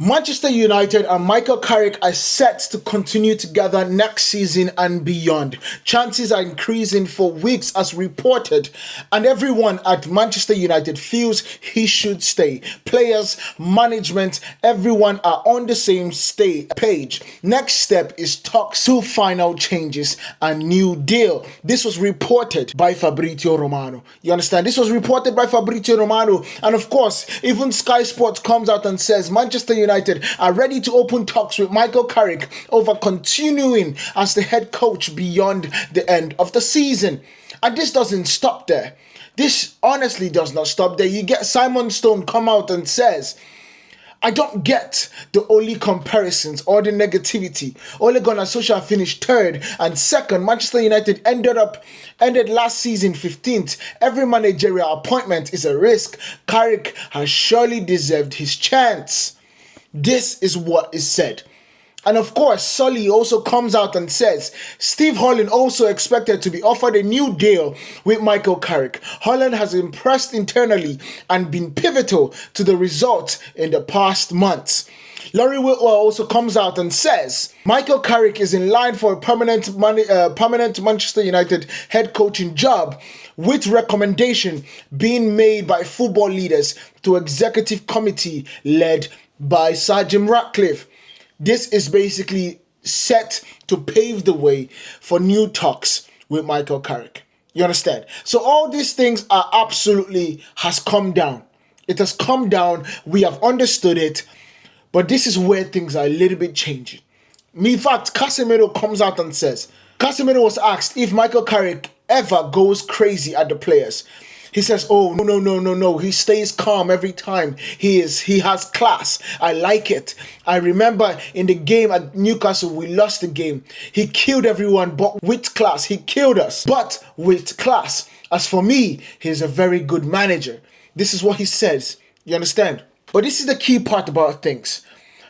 Manchester United and Michael Carrick are set to continue together next season and beyond. Chances are increasing for weeks as reported, and everyone at Manchester United feels he should stay. Players, management, everyone are on the same page. Next step is talks to final changes and new deal. This was reported by Fabrizio Romano. You understand? This was reported by Fabrizio Romano, and of course, even Sky Sports comes out and says Manchester United are ready to open talks with Michael Carrick over continuing as the head coach beyond the end of the season. And this doesn't stop there. This honestly does not stop there. You get Simon Stone come out and says, I don't get the only comparisons or the negativity. Ole Gunnar Solskjaer finished third and second. Manchester United ended last season 15th. Every managerial appointment is a risk. Carrick has surely deserved his chance. This is what is said. And of course, Sully also comes out and says Steve Holland also expected to be offered a new deal with Michael Carrick. Holland has impressed internally and been pivotal to the result in the past months. Laurie Whitwell also comes out and says Michael Carrick is in line for a permanent Manchester United head coaching job, with recommendation being made by football leaders to executive committee led by Sir Jim Ratcliffe. This is basically set to pave the way for new talks with Michael Carrick. You understand? So all these things are absolutely has come down. It has come down. We have understood it. But this is where things are a little bit changing. In fact, Casemiro comes out and says, Casemiro was asked if Michael Carrick ever goes crazy at the players. He says, oh, no. He stays calm every time. He has class. I like it. I remember in the game at Newcastle, we lost the game. He killed everyone, but with class. He killed us, but with class. As for me, he's a very good manager. This is what he says. You understand? But this is the key part about things.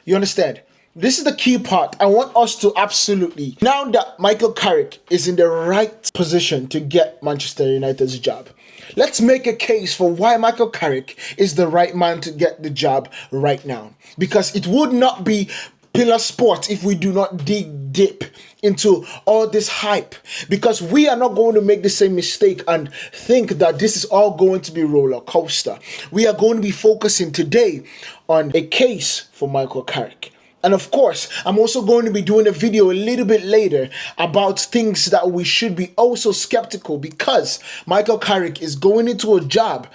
You understand? This is the key part. I want us to absolutely, now that Michael Carrick is in the right position to get Manchester United's job, let's make a case for why Michael Carrick is the right man to get the job right now. Because it would not be Pillar Sports if we do not dig deep into all this hype. Because we are not going to make the same mistake and think that this is all going to be roller coaster. We are going to be focusing today on a case for Michael Carrick. And of course, I'm also going to be doing a video a little bit later about things that we should be also skeptical, because Michael Carrick is going into a job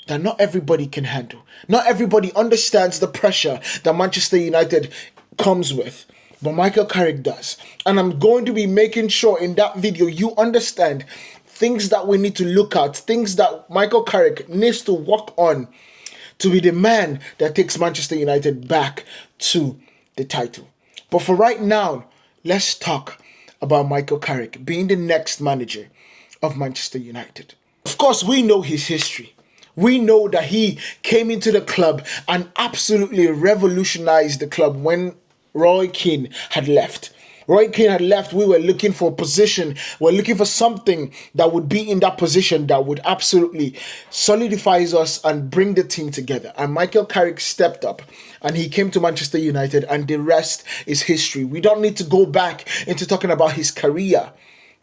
that not everybody can handle. Not everybody understands the pressure that Manchester United comes with, but Michael Carrick does. And I'm going to be making sure in that video you understand things that we need to look at, things that Michael Carrick needs to work on to be the man that takes Manchester United back to the title. But for right now, let's talk about Michael Carrick being the next manager of Manchester United. Of course, we know his history. We know that he came into the club and absolutely revolutionized the club when Roy Keane had left. Roy Keane had left. We were looking for a position. We're looking for something that would be in that position that would absolutely solidify us and bring the team together. And Michael Carrick stepped up and he came to Manchester United, and the rest is history. We don't need to go back into talking about his career.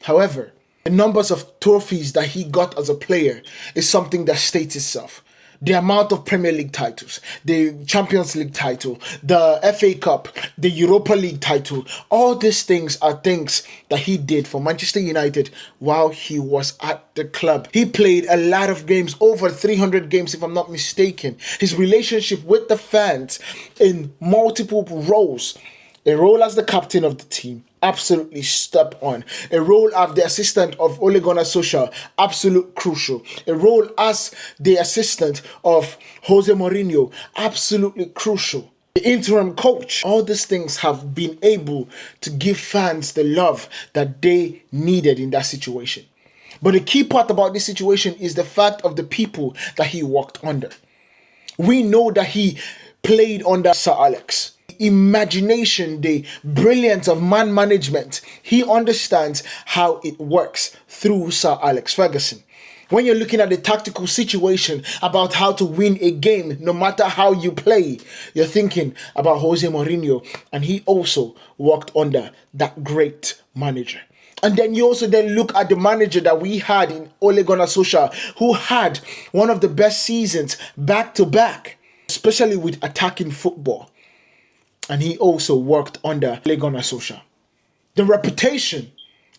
However, the numbers of trophies that he got as a player is something that states itself. The amount of Premier League titles, the Champions League title, the FA Cup, the Europa League title, all these things are things that he did for Manchester United while he was at the club. He played a lot of games, over 300 games if I'm not mistaken. His relationship with the fans in multiple roles. A role as the captain of the team, absolutely step on. A role as the assistant of Ole Gunnar Solskjaer, absolute crucial. A role as the assistant of Jose Mourinho, absolutely crucial. The interim coach, all these things have been able to give fans the love that they needed in that situation. But the key part about this situation is the fact of the people that he worked under. We know that he played under Sir Alex. Imagination, the brilliance of man management. He understands how it works through Sir Alex Ferguson. When you're looking at the tactical situation about how to win a game, no matter how you play, you're thinking about Jose Mourinho, and he also worked under that great manager. And then you also then look at the manager that we had in Ole Gunnar Solskjaer, who had one of the best seasons back to back, especially with attacking football. And he also worked under Ole Gunnar Solskjaer. The reputation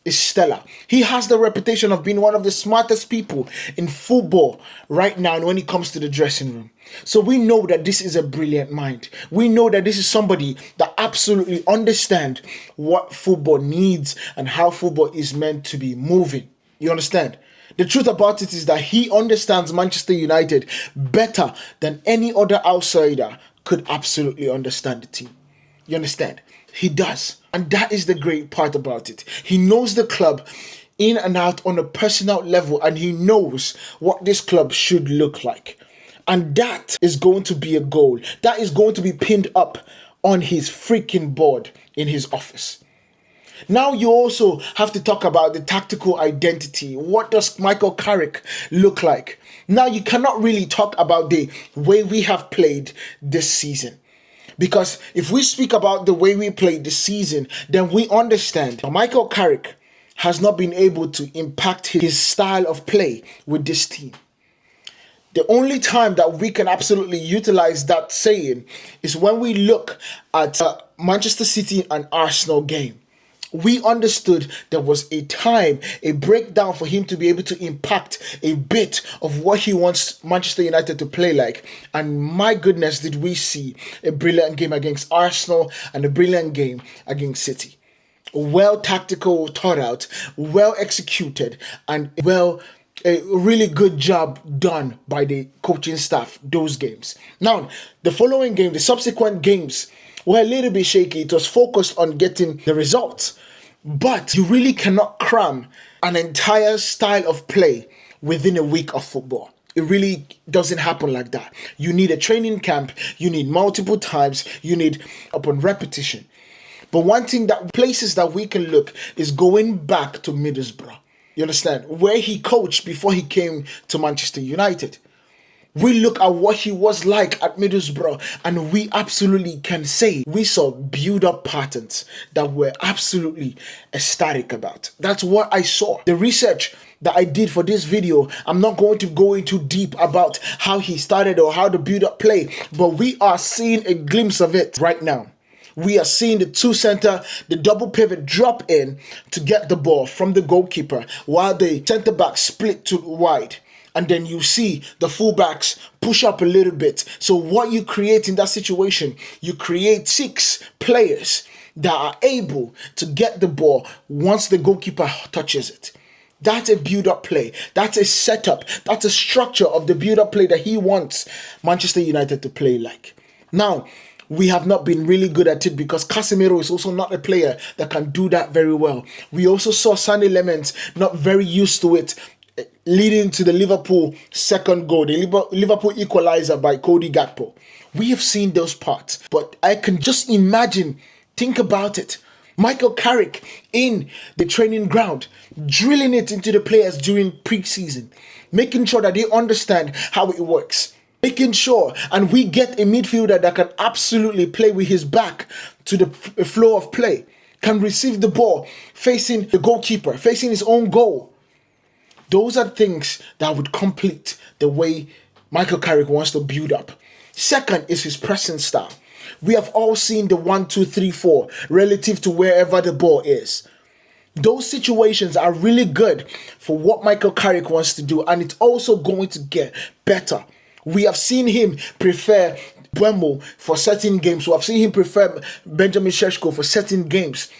is stellar. He has the reputation of being one of the smartest people in football right now when it comes to the dressing room. So we know that this is a brilliant mind. We know that this is somebody that absolutely understands what football needs and how football is meant to be moving. You understand? The truth about it is that he understands Manchester United better than any other outsider could absolutely understand the team. You understand? He does. And that is the great part about it. He knows the club in and out on a personal level, and he knows what this club should look like. And that is going to be a goal. That is going to be pinned up on his freaking board in his office. Now you also have to talk about the tactical identity. What does Michael Carrick look like? Now you cannot really talk about the way we have played this season. Because if we speak about the way we played this season, then we understand Michael Carrick has not been able to impact his style of play with this team. The only time that we can absolutely utilize that saying is when we look at Manchester City and Arsenal game. We understood there was a time, a breakdown for him to be able to impact a bit of what he wants Manchester United to play like. And my goodness, did we see a brilliant game against Arsenal and a brilliant game against City. Well tactical, thought out, well executed, and a really good job done by the coaching staff, those games. Now, the following game, the subsequent games, were a little bit shaky. It was focused on getting the results. But you really cannot cram an entire style of play within a week of football. It really doesn't happen like that. You need a training camp. You need multiple times. You need upon repetition. But one thing that places that we can look is going back to Middlesbrough. You understand? Where he coached before he came to Manchester United. We look at what he was like at Middlesbrough, and we absolutely can say we saw build-up patterns that we're absolutely ecstatic about. That's what I saw. The research that I did for this video, I'm not going to go into deep about how he started or how the build-up play, but we are seeing a glimpse of it right now. We are seeing the two center, the double pivot drop in to get the ball from the goalkeeper while the center back split to wide. And then you see the fullbacks push up a little bit. So what you create in that situation, you create 6 players that are able to get the ball once the goalkeeper touches it. That's a build-up play. That's a setup. That's a structure of the build-up play that he wants Manchester United to play like. Now, we have not been really good at it because Casemiro is also not a player that can do that very well. We also saw Sané Lemens not very used to it, leading to the Liverpool second goal, the Liverpool equalizer by Cody Gakpo. We have seen those parts, but I can just imagine, think about it. Michael Carrick in the training ground, drilling it into the players during pre-season, making sure that they understand how it works. Making sure, and we get a midfielder that can absolutely play with his back to the flow of play, can receive the ball facing the goalkeeper, facing his own goal. Those are things that would complete the way Michael Carrick wants to build up. Second is his pressing style. We have all seen the 1-2-3-4 relative to wherever the ball is. Those situations are really good for what Michael Carrick wants to do, and it's also going to get better. We have seen him prefer Buemo for certain games. We have seen him prefer Benjamin Šeško for certain games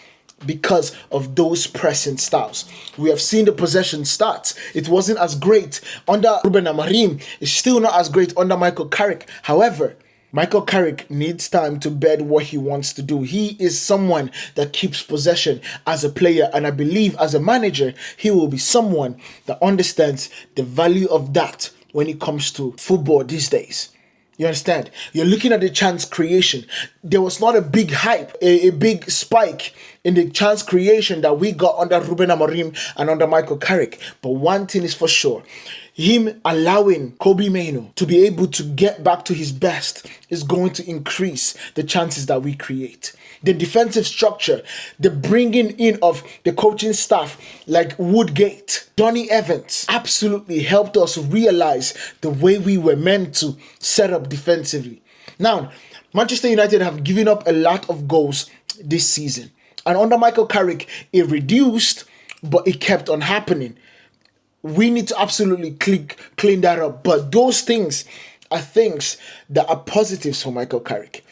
because of those pressing styles. We have seen the possession stats. It wasn't as great under Ruben Amorim. It's still not as great under Michael Carrick. However, Michael Carrick needs time to bed what he wants to do. He is someone that keeps possession as a player, and I believe as a manager, he will be someone that understands the value of that when it comes to football these days. You understand? You're looking at the chance creation. There was not a big hype, a big spike in the chance creation that we got under Ruben Amorim and under Michael Carrick. But one thing is for sure, him allowing Kobe Mainoo to be able to get back to his best is going to increase the chances that we create. The defensive structure, the bringing in of the coaching staff like Woodgate, Donny Evans absolutely helped us realize the way we were meant to set up defensively. Now, Manchester United have given up a lot of goals this season. And under Michael Carrick, it reduced, but it kept on happening. We need to absolutely clean that up. But those things are things that are positives for Michael Carrick.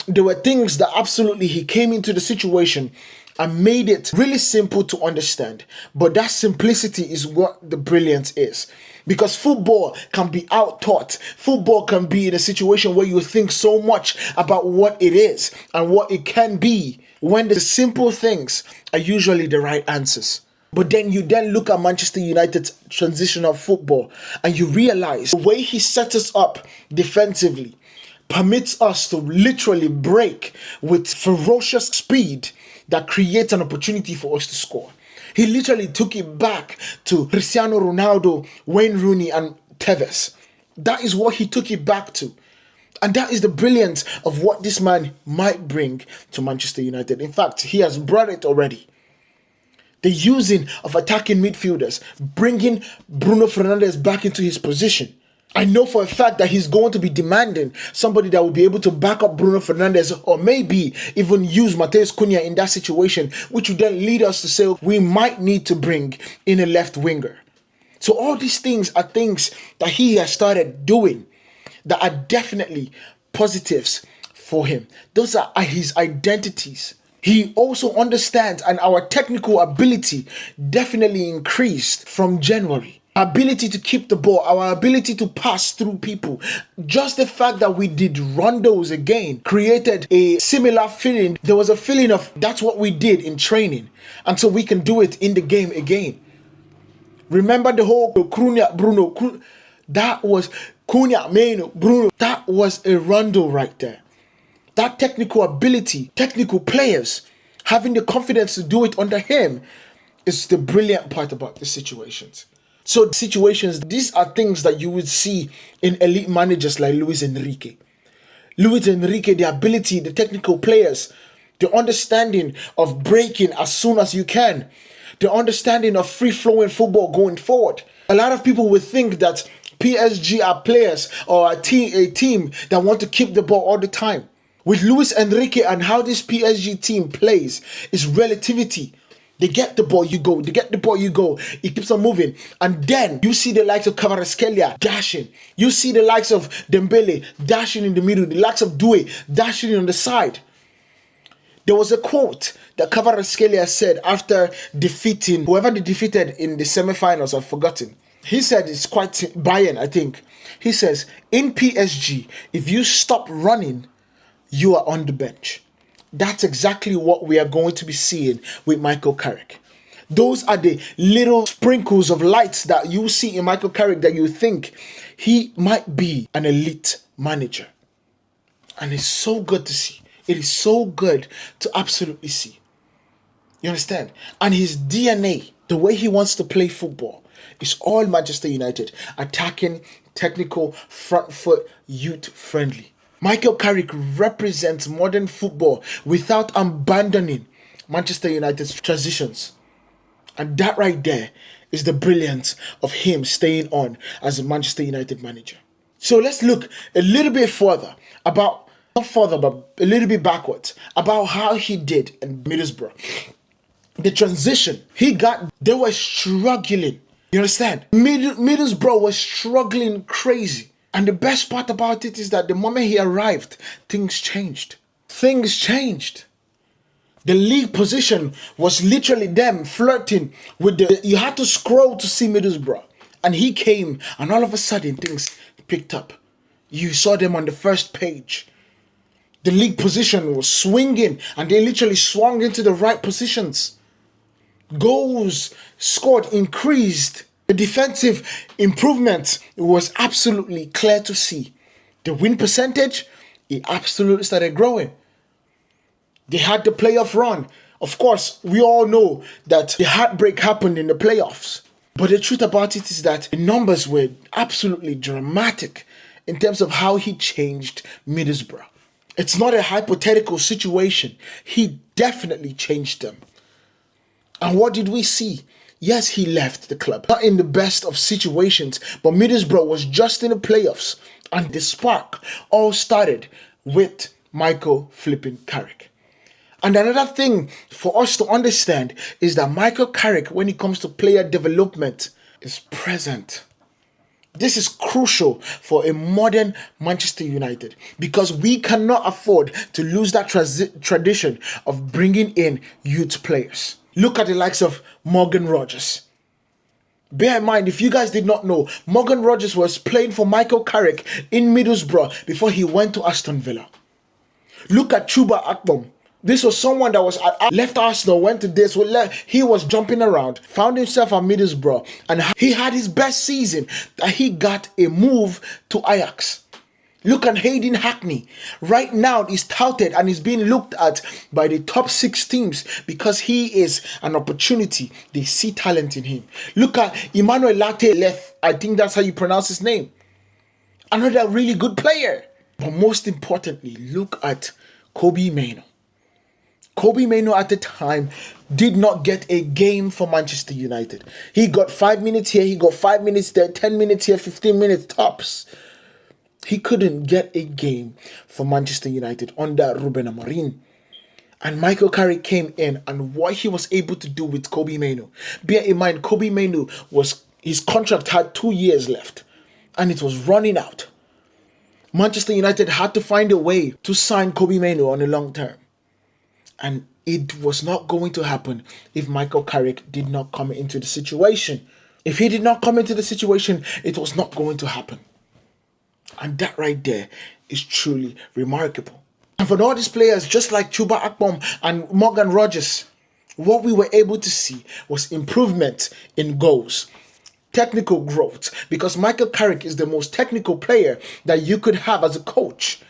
There were things that absolutely he came into the situation and made it really simple to understand. But that simplicity is what the brilliance is. Because football can be out-taught. Football can be in a situation where you think so much about what it is and what it can be, when the simple things are usually the right answers. But then you look at Manchester United's transitional football and you realize the way he set us up defensively permits us to literally break with ferocious speed that creates an opportunity for us to score. He literally took it back to Cristiano Ronaldo, Wayne Rooney and Tevez. That is what he took it back to. And that is the brilliance of what this man might bring to Manchester United. In fact, he has brought it already. The using of attacking midfielders, bringing Bruno Fernandes back into his position. I know for a fact that he's going to be demanding somebody that will be able to back up Bruno Fernandes, or maybe even use Matheus Cunha in that situation, which would then lead us to say we might need to bring in a left winger. So all these things are things that he has started doing that are definitely positives for him. Those are his identities. He also understands, and our technical ability definitely increased from January. Our ability to keep the ball, our ability to pass through people. Just the fact that we did rondos again created a similar feeling. There was a feeling of that's what we did in training, and so we can do it in the game again. Remember the whole Cunha, Bruno, that was Cunha, Mainoo, Bruno. That was a rondo right there. That technical ability, technical players, having the confidence to do it under him is the brilliant part about the situations. So situations, these are things that you would see in elite managers like Luis Enrique. Luis Enrique, the ability, the technical players, the understanding of breaking as soon as you can, the understanding of free-flowing football going forward. A lot of people would think that PSG are players or a team that want to keep the ball all the time. With Luis Enrique and how this PSG team plays is relativity. They get the ball, you go. They get the ball, you go. It keeps on moving. And then you see the likes of Kvaratskhelia dashing. You see the likes of Dembele dashing in the middle. The likes of Doué dashing on the side. There was a quote that Kvaratskhelia said after defeating whoever they defeated in the semi-finals. I've forgotten. He said it's quite Bayern, I think. He says, in PSG, if you stop running, you are on the bench. That's exactly what we are going to be seeing with Michael Carrick. Those are the little sprinkles of lights that you see in Michael Carrick that you think he might be an elite manager. And it's so good to see. It is so good to absolutely see. You understand? And his DNA, the way he wants to play football, is all Manchester United. Attacking, technical, front foot, youth friendly. Michael Carrick represents modern football without abandoning Manchester United's transitions. And that right there is the brilliance of him staying on as a Manchester United manager. So let's look a little bit further about, not further, but a little bit backwards about how he did in Middlesbrough. The transition he got, they were struggling. You understand? Middlesbrough was struggling crazy. And the best part about it is that the moment he arrived, things changed. Things changed. The league position was literally them flirting with you had to scroll to see Middlesbrough. And he came and all of a sudden things picked up. You saw them on the first page. The league position was swinging and they literally swung into the right positions. Goals scored increased. The defensive improvement was absolutely clear to see. The win percentage, it absolutely started growing. They had the playoff run. Of course, we all know that the heartbreak happened in the playoffs. But the truth about it is that the numbers were absolutely dramatic in terms of how he changed Middlesbrough. It's not a hypothetical situation. He definitely changed them. And what did we see? Yes, he left the club. Not in the best of situations, but Middlesbrough was just in the playoffs. And the spark all started with Michael flipping Carrick. And another thing for us to understand is that Michael Carrick, when it comes to player development, is present. This is crucial for a modern Manchester United because we cannot afford to lose that tradition of bringing in youth players. Look at the likes of Morgan Rogers. Bear in mind, if you guys did not know, Morgan Rogers was playing for Michael Carrick in Middlesbrough before he went to Aston Villa. Look at Chuba Akpom. This was someone that was left Arsenal, went to this, he was jumping around, found himself at Middlesbrough, and he had his best season that he got a move to Ajax. Look at Hayden Hackney. Right now, he's touted and is being looked at by the top 6 teams because he is an opportunity. They see talent in him. Look at Emmanuel Leth. I think that's how you pronounce his name. Another really good player. But most importantly, look at Kobbie Mainoo. Kobbie Mainoo at the time did not get a game for Manchester United. He got 5 minutes here, he got 5 minutes there, 10 minutes here, 15 minutes tops. He couldn't get a game for Manchester United under Ruben Amorim. And Michael Carrick came in, and what he was able to do with Kobbie Mainoo. Bear in mind, Kobbie Mainoo his contract had 2 years left, and it was running out. Manchester United had to find a way to sign Kobbie Mainoo on a long term. And it was not going to happen if Michael Carrick did not come into the situation. If he did not come into the situation, it was not going to happen. And that right there is truly remarkable. And for all these players, just like Chuba Akpom and Morgan Rogers, what we were able to see was improvement in goals, technical growth, because Michael Carrick is the most technical player that you could have as a coach.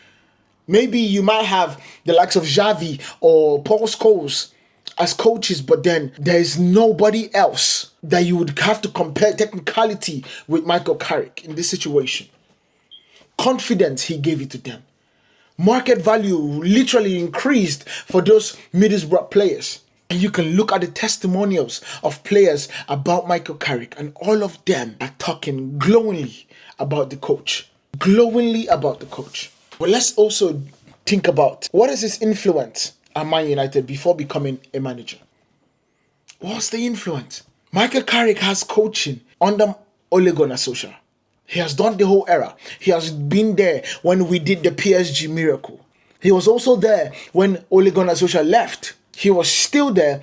Maybe you might have the likes of Xavi or Paul Scholes as coaches, but then there's nobody else that you would have to compare technicality with Michael Carrick in this situation. Confidence, he gave it to them. Market value literally increased for those Middlesbrough players. And you can look at the testimonials of players about Michael Carrick, and all of them are talking glowingly about the coach. Glowingly about the coach. But let's also think about what is his influence at Man United before becoming a manager. What's the influence? Michael Carrick has coaching under Ole Gunnar Solskjaer. He has done the whole era. He has been there when we did the PSG miracle. He was also there when Ole Gunnar Solskjaer left. He was still there,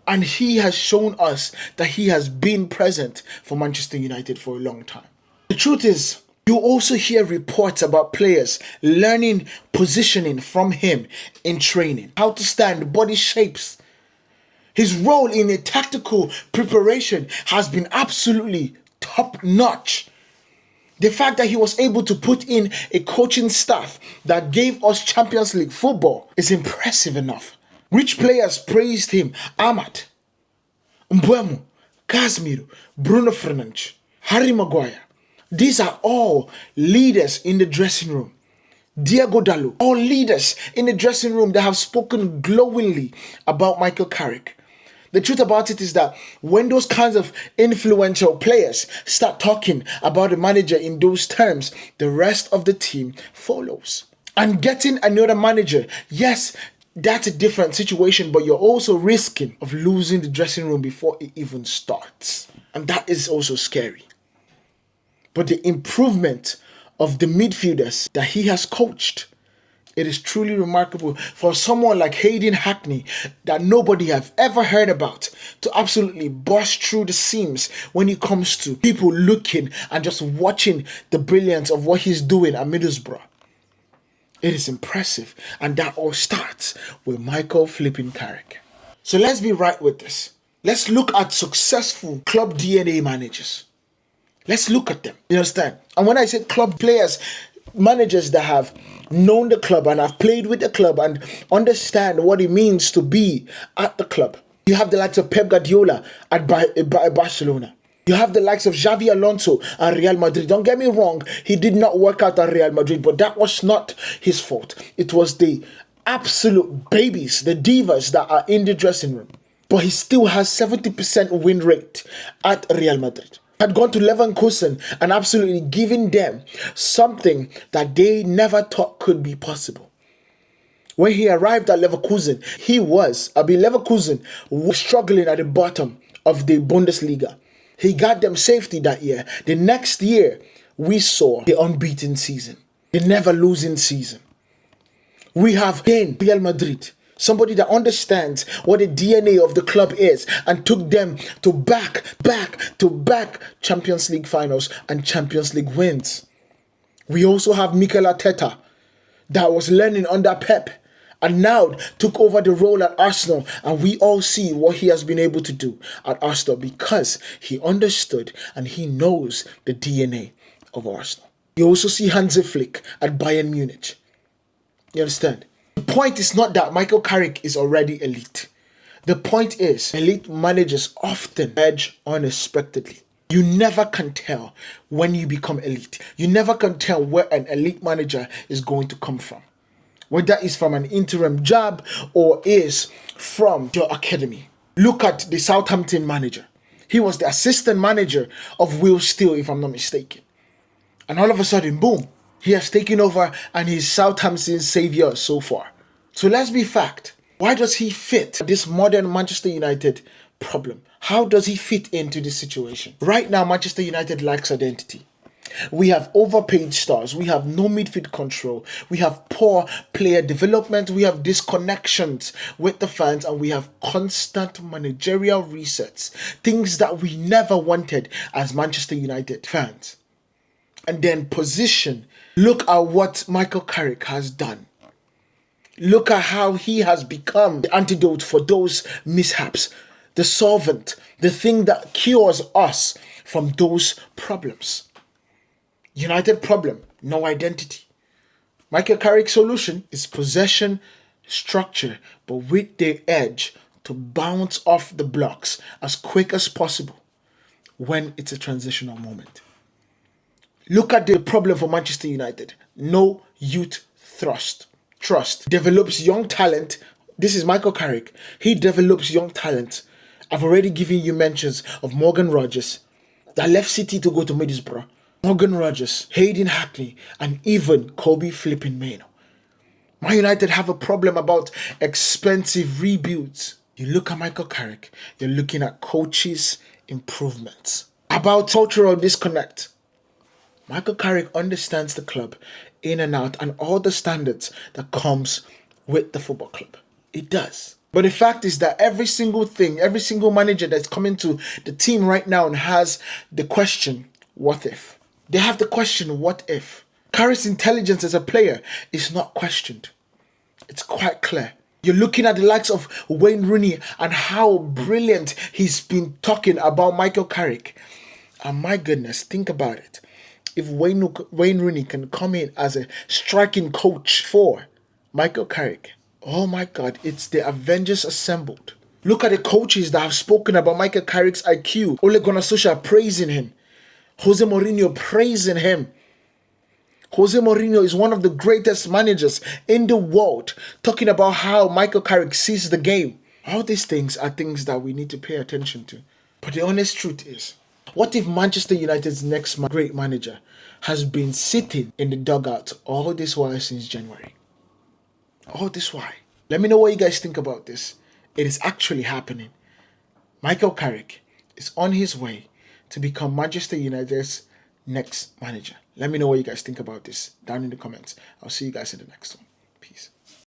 and he has shown us that he has been present for Manchester United for a long time. The truth is, you also hear reports about players learning positioning from him in training, how to stand, body shapes. His role in a tactical preparation has been absolutely top notch. The fact that he was able to put in a coaching staff that gave us Champions League football is impressive enough. Which players praised him? Ahmad, Mbeumo, Casemiro, Bruno Fernandes, Harry Maguire. These are all leaders in the dressing room. Diego Dalot, all leaders in the dressing room that have spoken glowingly about Michael Carrick. The truth about it is that when those kinds of influential players start talking about the manager in those terms, the rest of the team follows. And getting another manager, yes, that's a different situation, but you're also risking of losing the dressing room before it even starts. And that is also scary. But the improvement of the midfielders that he has coached, it is truly remarkable for someone like Hayden Hackney that nobody have ever heard about to absolutely burst through the seams when it comes to people looking and just watching the brilliance of what he's doing at Middlesbrough. It is impressive, and that all starts with Michael flipping Carrick. So let's be right with this. Let's look at successful club DNA managers. Let's look at them. You understand? And when I say club players, managers that have known the club and have played with the club and understand what it means to be at the club. You have the likes of Pep Guardiola at Barcelona. You have the likes of Xavi Alonso at Real Madrid. Don't get me wrong, he did not work out at Real Madrid, but that was not his fault. It was the absolute babies, the divas that are in the dressing room. But he still has 70% win rate at Real Madrid. Had gone to Leverkusen and absolutely given them something that they never thought could be possible. When he arrived at Leverkusen, Leverkusen was struggling at the bottom of the Bundesliga. He got them safety that year. The next year, we saw the unbeaten season, the never losing season. We have gained Real Madrid, somebody that understands what the DNA of the club is, and took them to back Champions League finals and Champions League wins. We also have Mikel Arteta that was learning under Pep and now took over the role at Arsenal, and we all see what he has been able to do at Arsenal because he understood and he knows the DNA of Arsenal. You also see Hansi Flick at Bayern Munich. You understand? The point is not that Michael Carrick is already elite. The point is, elite managers often edge unexpectedly. You never can tell when you become elite. You never can tell where an elite manager is going to come from. Whether it's from an interim job or is from your academy. Look at the Southampton manager. He was the assistant manager of Will Steele, if I'm not mistaken. And all of a sudden, boom, he has taken over and he's Southampton's savior so far. So let's be fact. Why does he fit this modern Manchester United problem? How does he fit into this situation? Right now, Manchester United lacks identity. We have overpaid stars. We have no midfield control. We have poor player development. We have disconnections with the fans, and we have constant managerial resets. Things that we never wanted as Manchester United fans. And then position. Look at what Michael Carrick has done. Look at how he has become the antidote for those mishaps. The solvent. The thing that cures us from those problems. United problem, no identity. Michael Carrick's solution is possession, structure, but with the edge to bounce off the blocks as quick as possible when it's a transitional moment. Look at the problem for Manchester United. No youth trust. Develops young talent. This is Michael Carrick. He develops young talent. I've already given you mentions of Morgan Rogers that left City to go to Middlesbrough. Morgan Rogers, Hayden Hackney, and even Kobe flipping Mano. Man United have a problem about expensive rebuilds. You look at Michael Carrick, you're looking at coaches' improvements. About cultural disconnect. Michael Carrick understands the club in and out and all the standards that comes with the football club. It does. But the fact is that every single manager that's coming to the team right now and has the question, what if? They have the question, what if? Carrick's intelligence as a player is not questioned. It's quite clear. You're looking at the likes of Wayne Rooney and how brilliant he's been talking about Michael Carrick. And my goodness, think about it. If Wayne Rooney can come in as a striking coach for Michael Carrick, oh my God, it's the Avengers assembled. Look at the coaches that have spoken about Michael Carrick's IQ. Ole Gunnar Solskjaer praising him. Jose Mourinho praising him. Jose Mourinho is one of the greatest managers in the world, talking about how Michael Carrick sees the game. All these things are things that we need to pay attention to. But the honest truth is, what if Manchester United's next great manager has been sitting in the dugout all this while since January? All this while. Let me know what you guys think about this. It is actually happening. Michael Carrick is on his way to become Manchester United's next manager. Let me know what you guys think about this down in the comments. I'll see you guys in the next one. Peace.